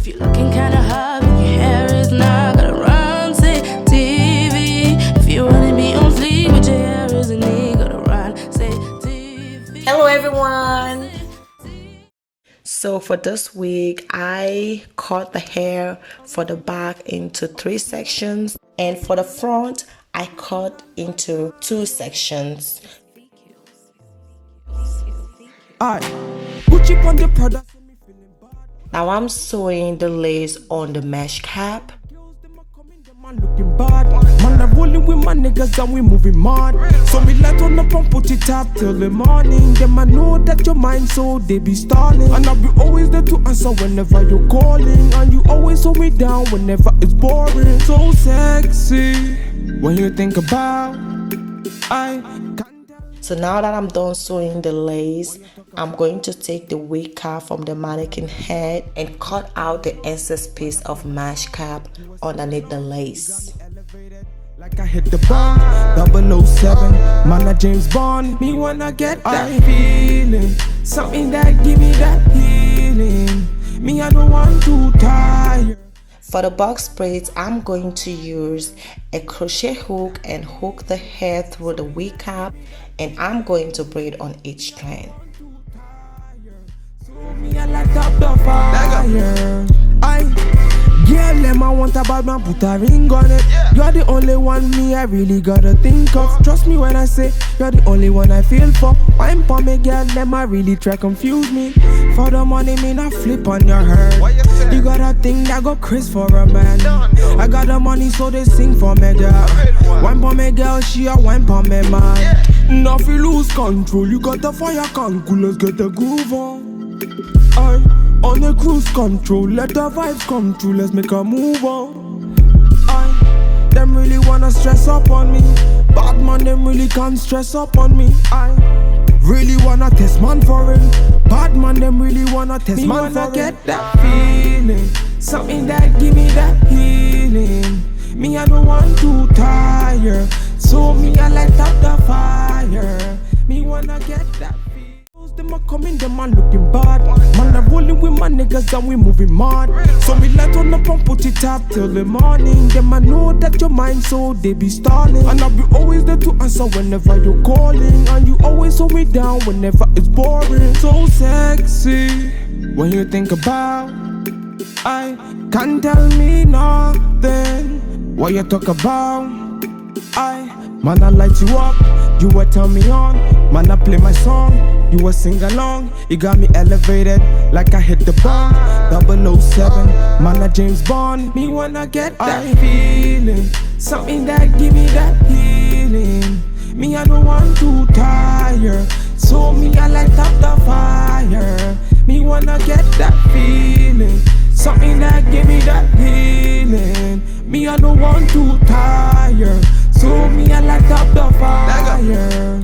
you're looking kinda hot and your hair is not, gotta Ronsay TV. If you wanna be on fleek with your hair isn't neat, gotta Ronsay TV. Hello everyone. So for this week, I cut the hair for the back into 3 sections, and for the front, I cut into 2 sections. Now I'm sewing the lace on the mesh cap. Looking bad, man, I'm rolling with my niggas and we moving mad. So me let on up and put it up till the morning. Them I know that your mind so they be stalling, and I'll be always there to answer whenever you're calling, and you always hold me down whenever it's boring. So sexy when you think about So now that I'm done sewing the lace, I'm going to take the wig cap from the mannequin head and cut out the excess piece of mesh cap underneath the lace. Like I hit the bar, 007, man a James Bond. Me wanna get that feeling, something that give me that healing. Me I don't want to tire. For the box braids, I'm going to use a crochet hook and hook the hair through the wig cap, and I'm going to braid on each strand. Girl, them I want a bad man, put a ring on it. You're the only one me I really gotta think of. Trust me when I say you're the only one I feel for. Wine for me, girl, them I really try confuse me. For the money, me not flip on your head. You got a thing that go crazy for a man. I got the money, so they sing for me, girl. Wine for me, girl, she a wine for me, man. Now if you lose control, you got the fire can cool, let's get the groove on. On a cruise control, let the vibes come true, let's make a move on. Them really wanna stress up on me, bad man, them really can't stress up on me. I really wanna test man for it, bad man, them really wanna test man for it. Me wanna get that feeling, something that give me that healing. Me I don't want to tire, so me I light up the fire. Me wanna get that feeling. Them a coming, them a looking bad. Man, I'm rolling with my niggas and we moving mad. So me let on up and put it up till the morning. Them I know that your mind so they be stalling, and I'll be always there to answer whenever you're calling, and you always hold me down whenever it's boring. So sexy when you think about I can't tell me nothing. What you talk about man, I light you up, you a turn me on. Man, I play my song, you a sing along. You got me elevated like I hit the bomb. 007, man a James Bond. Me wanna get that feeling, something that give me that healing. Me I don't want to tire, so me I light up the fire. Me wanna get that feeling, something that give me that healing. Me I don't want to tire, so me I light up the fire.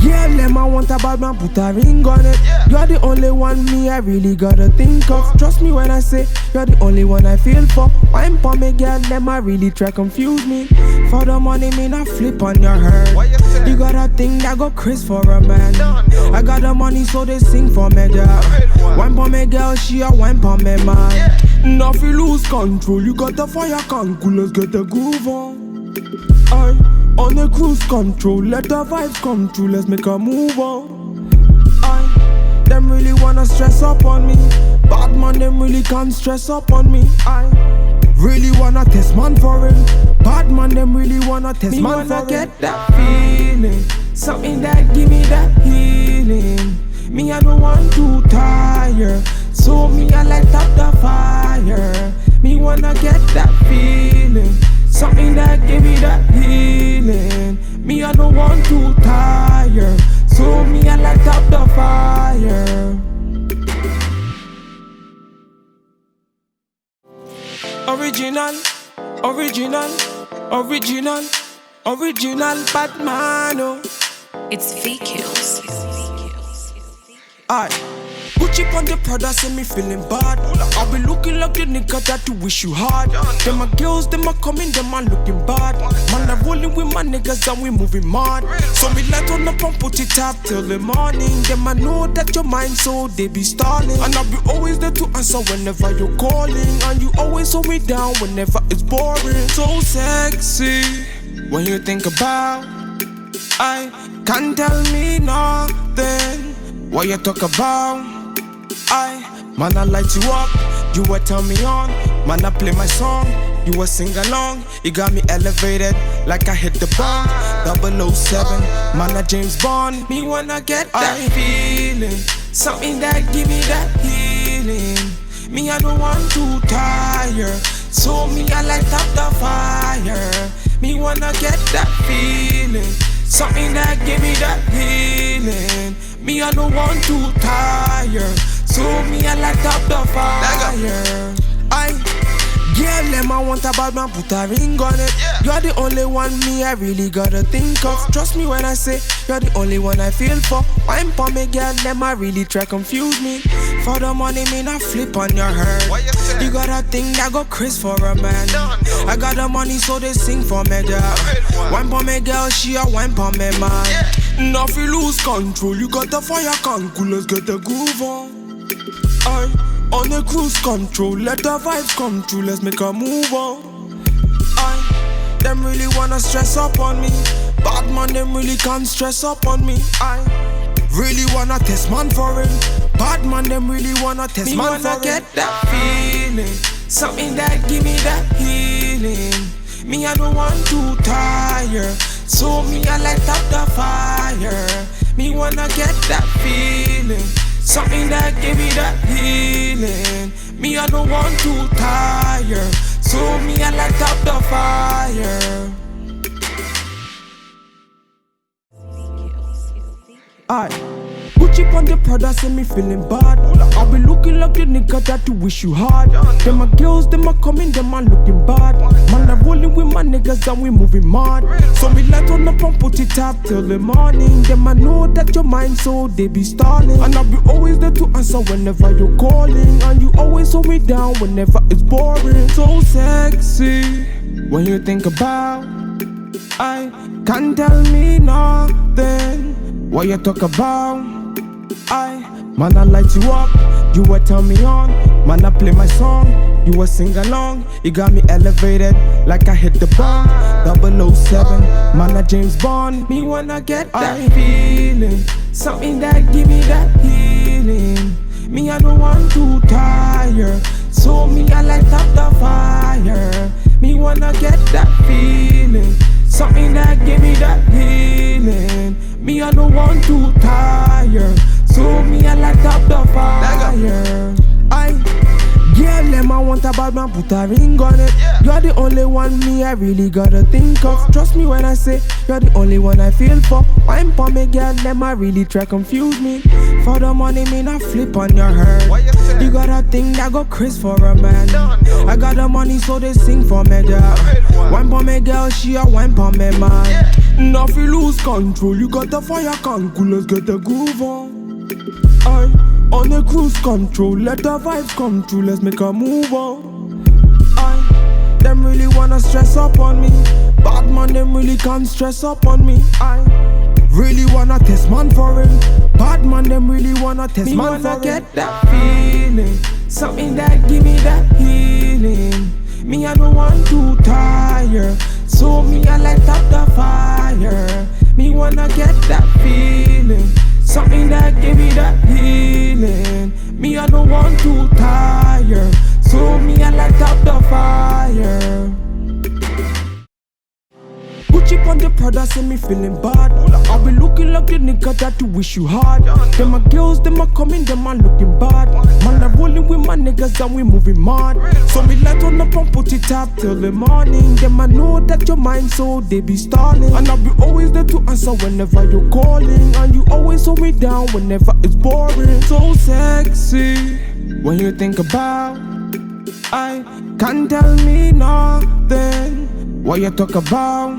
Girl, them I want a bad man, put a ring on it. You're the only one me I really gotta think of. Trust me when I say you're the only one I feel for. Wine for me, girl, them I really try confuse me. For the money, me not flip on your head. You got a thing that go crazy for a man. I got the money, so they sing for me, girl. Wine for me, girl, she a wine for me, man. Now if you lose control, you got the fire can cool, let's get the groove on. On a cruise control, let the vibes come true, let's make a move on. Them really wanna stress up on me, bad man, them really can't stress up on me. I really wanna test man for it, bad man, them really wanna test me man for it. Me wanna get that feeling, something that give me that healing. Me I don't want to tire, so me I light up the fire. Me wanna get that feeling, something that give me that healing. Me I don't want to tire, so me I light up the fire. Original, original, original, original Batman. It's VQs. Alright. Gucci on the Prada, say me feeling bad. I be looking like the nigga that you wish you had. Them my girls, them a coming, them a looking bad. Man, I rolling with my niggas and we moving mad. So me light on the pump, put it up till the morning. Them I know that your mind, so they be stalling. And I be always there to answer whenever you're calling. And you always hold me down whenever it's boring. So sexy when you think about, I can't tell me nothing. What you talk about, man, I light you up, you will turn me on. Man, I play my song, you will sing along. You got me elevated like I hit the bomb. 007, man, I James Bond. Me wanna get that feeling, something that give me that healing. Me, I don't want to tire, so me, I light up the fire. Me wanna get that feeling, something that give me that healing. Me, I don't want to tire, so me, I light up the fire. Girl, them I want a bad man, put a ring on it. You're the only one me I really gotta think of. Trust me when I say you're the only one I feel for. Wine for me, girl, them I really try confuse me. For the money, me not flip on your head. You got a thing that go Chris for a man. I got the money, so they sing for me, girl. Wine for me, girl, she a wine for me, man. Now if you lose control, you got the fire can cool, let's get the groove on. On a cruise control, let the vibes come true, let's make a move on. Them really wanna stress up on me. Bad man, them really can't stress up on me. I really wanna test man for him. Bad man, them really wanna test man for him. Me wanna get that feeling, something that give me that healing. Me, I don't want to tire, so me, I light up the fire. Me wanna get that feeling, something that give me that healing. Me, I don't want to tire, so me, I light up the fire. Gucci on the Prada, say me feeling bad. I be looking like the nigga that you wish you had. Them my girls, them a coming, them a looking bad. Man, I rolling with my niggas and we moving mad. So me light on the pump, put it up till the morning. Them I know that your mind, so they be stalling. And I be always there to answer whenever you're calling. And you always hold me down whenever it's boring. So sexy when you think about, I can't tell me nothing. What you talk about, man, I light you up, you will turn me on. Man, I play my song, you will sing along. You got me elevated like I hit the bomb. 007, man, I James Bond. Me wanna get that feeling, something that give me that healing. Me, I don't want to tire, so me, I light up the fire. Me wanna get that feeling, something that give me that healing. Me, I don't want to tire, so me, I light up the fire. Girl, them I want a bad man, put a ring on it. You're the only one me I really gotta think of. Trust me when I say you're the only one I feel for. Wine for me, girl, them I really try confuse me. For the money, me not flip on your head. You got a thing that go Chris for a man. I got the money, so they sing for me, girl. Wine for me, girl, she a wine for me, man. Now if you lose control, you got the fire can cool, let's get the groove on. On a cruise control, let the vibes come true, let's make a move on. Them really wanna stress up on me. Bad man, them really can't stress up on me. I really wanna test man for him. Bad man, them really wanna test man for him. Me wanna get that feeling, something that give me that healing. Me, I don't want to tire, so me, I light up the fire. Me wanna get that feeling, something that give me that healing. Me, I don't want to tire, so me, I light up the fire. Gucci on the Prada, say me feeling bad. I be looking like the nigga that you wish you had. Them my girls, them a coming, them a looking bad. Man, I rolling with my niggas and we moving mad. So me light on the pump, put it up till the morning. Them I know that your mind, so they be stalling. And I be always there to answer whenever you're calling. And you always hold me down whenever it's boring. So sexy when you think about, I can't tell me nothing. What you talk about,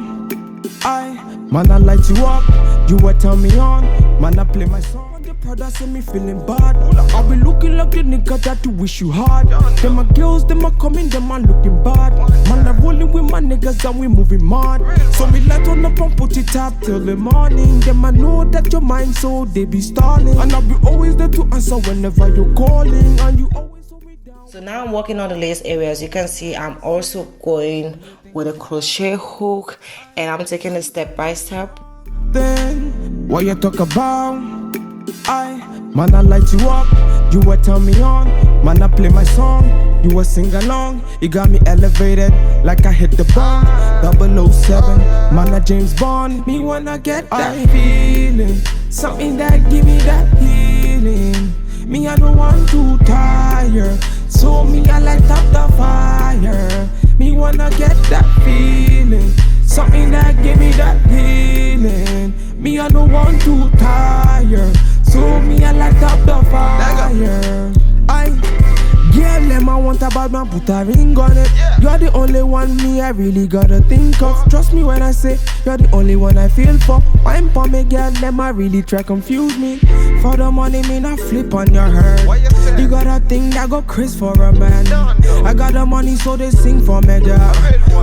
man, I light you up, you will turn me on. Man, I play my song. brother say me feeling bad. I'll be looking like the nigga that you wish you had. Them my girls, them a coming, them a looking bad. Man, I'm rolling with my niggas and we moving mad. So me light on up and put it up till the morning. Them I know that your mind, so they be stalling. And I'll be always there to answer whenever you're calling. And you always hold me down. So now I'm working on the lace areas. You can see I'm also going with a crochet hook, and I'm taking it step by step. Then what you talk about? Man, I light you up, you will turn me on. Man, I play my song, you will sing along. You got me elevated like I hit the bomb. 007, man, I James Bond. Me wanna get that feeling, something that give me that healing. Me, I don't want to tire, so me, I light up the fire. Me wanna get that feeling, something that give me that healing. Me, I don't want to tire, so me, I light up the fire. Girl, them I want a bad man, put a ring on it. You're the only one me I really gotta think of. Trust me when I say you're the only one I feel for. Wine for me, girl, them I really try confuse me. For the money, me not flip on your head. You got a thing that go Chris for a man. I got the money, so they sing for me, girl.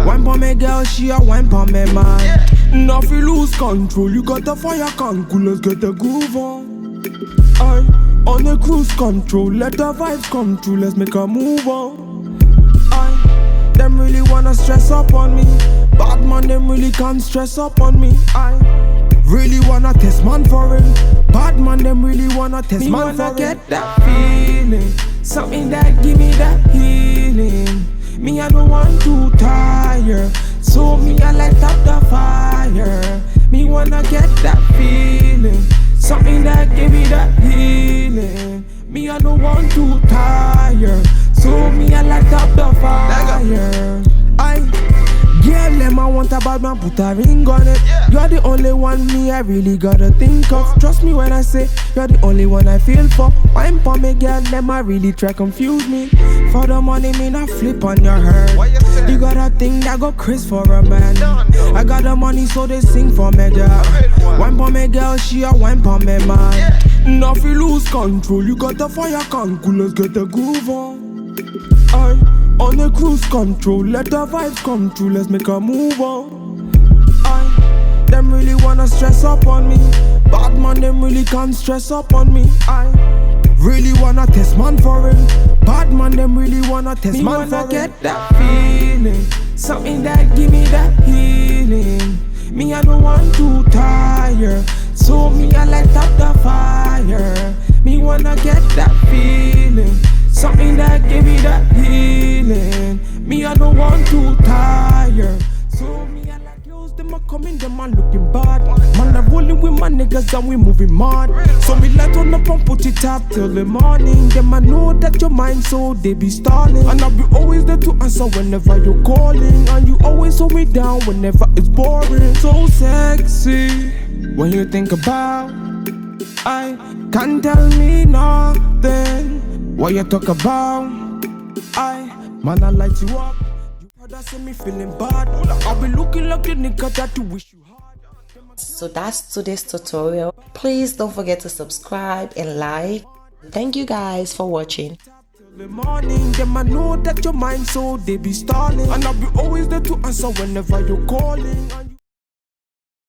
Wine for me, girl, she a wine for me, man. Now if you lose control, you got the fire can cool, let's get the groove on. On a cruise control, let the vibes come true, let's make a move on. Them really wanna stress up on me. Bad man, them really can't stress up on me. I really wanna test man for it. Bad man, them really wanna test me man for it. Me wanna get that feeling, something that give me that healing. Me, I don't want to tire, so me, I light up the fire. Me wanna get that feeling, something that give me that healing. Me, I don't want to tire, so me, I light up the fire. Girl, them I want a bad man, put a ring on it. You're the only one me I really gotta think of. Trust me when I say you're the only one I feel for. Wine for me, girl, them I really try confuse me. For the money, me not flip on your head. You got a thing that go Chris for a man. I got the money, so they sing for me, girl. Wine for me, girl, she a wine for me, man. Now if you lose control, you got the fire can cool, let's get the groove on. On a cruise control, let the vibes come true, let's make a move on. Them really wanna stress up on me. Bad man, them really can't stress up on me. I really wanna test man for it. Bad man, them really wanna test man for it. Me wanna get that feeling, something that give me that healing. Me, I don't want to tire, so me, I light up the fire. Me wanna get that feeling, something that give me that healing. Me, I don't want to tire, so me, I like girls, them a coming, them a looking bad. Man, I'm rolling with my niggas and we moving mad. So me light on up and put it up till the morning. Them I know that your mind, so they be stalling. And I'll be always there to answer whenever you're calling. And you always hold me down whenever it's boring. So sexy when you think about, I can't tell me nothing. What you talk about? Man, I light you up. You brother say me feeling bad. I'll be looking like the nigga that you wish you had. So that's today's tutorial. Please don't forget to subscribe and like. Thank you guys for watching. The morning, them I know that your mind, so they be stalling. And I'll be always there to answer whenever you're calling.